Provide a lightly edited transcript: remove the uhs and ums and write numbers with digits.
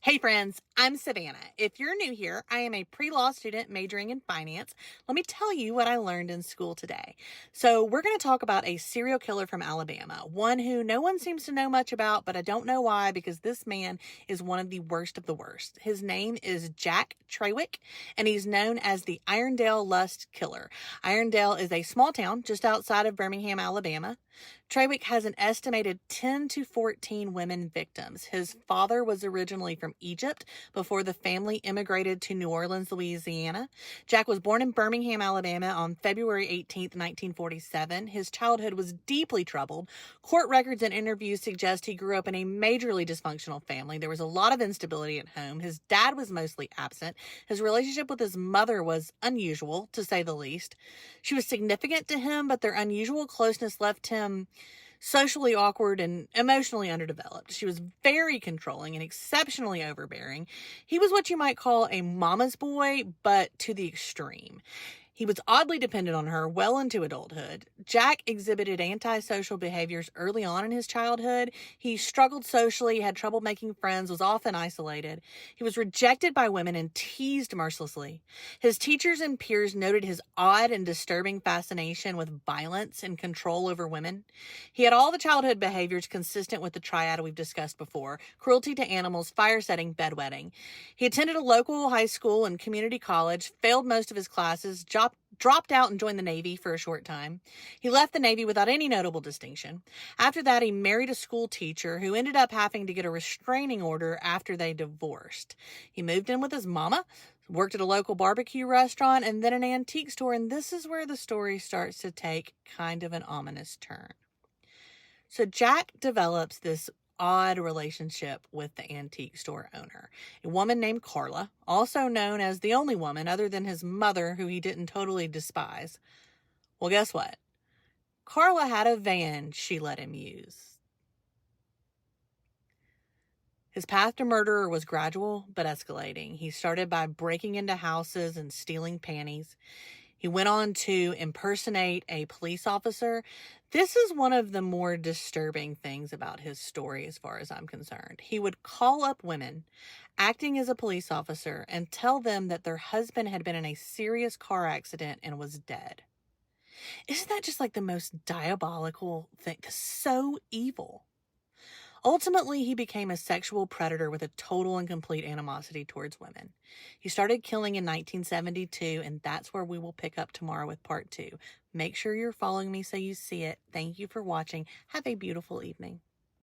Hey friends, I'm Savannah. If you're new here, I am a pre-law student majoring in finance. Let me tell you what I learned in school today. So, we're going to talk about a serial killer from Alabama, one who no one seems to know much about, but I don't know why because this man is one of the worst of the worst. His name is Jack Trawick, and he's known as the Irondale Lust Killer. Irondale is a small town just outside of Birmingham, Alabama. Trawick has an estimated 10 to 14 women victims. His father was originally from Egypt before the family immigrated to New Orleans, Louisiana. Jack was born in Birmingham, Alabama on February 18th, 1947. His childhood was deeply troubled. Court records and interviews suggest he grew up in a majorly dysfunctional family. There was a lot of instability at home. His dad was mostly absent. His relationship with his mother was unusual, to say the least. She was significant to him, but their unusual closeness left him socially awkward and emotionally underdeveloped. She was very controlling and exceptionally overbearing. He was what you might call a mama's boy, but to the extreme. He was oddly dependent on her well into adulthood. Jack exhibited antisocial behaviors early on in his childhood. He struggled socially, had trouble making friends, was often isolated. He was rejected by women and teased mercilessly. His teachers and peers noted his odd and disturbing fascination with violence and control over women. He had all the childhood behaviors consistent with the triad we've discussed before: cruelty to animals, fire setting, bedwetting. He attended a local high school and community college, failed most of his classes, dropped out and joined the Navy for a short time. He left the Navy without any notable distinction. After that, he married a school teacher who ended up having to get a restraining order after they divorced. He moved in with his mama, worked at a local barbecue restaurant, and then an antique store, and this is where the story starts to take kind of an ominous turn. So Jack develops this odd relationship with the antique store owner, a woman named Carla, also known as the only woman other than his mother who he didn't totally despise. Well, guess what? Carla had a van she let him use. His path to murder was gradual but escalating. He started by breaking into houses and stealing panties. He went on to impersonate a police officer. This is one of the more disturbing things about his story, as far as I'm concerned. He would call up women acting as a police officer and tell them that their husband had been in a serious car accident and was dead. Isn't that just like the most diabolical thing? So evil. Ultimately, he became a sexual predator with a total and complete animosity towards women. He started killing in 1972, and that's where we will pick up tomorrow with part 2. Make sure you're following me so you see it. Thank you for watching. Have a beautiful evening.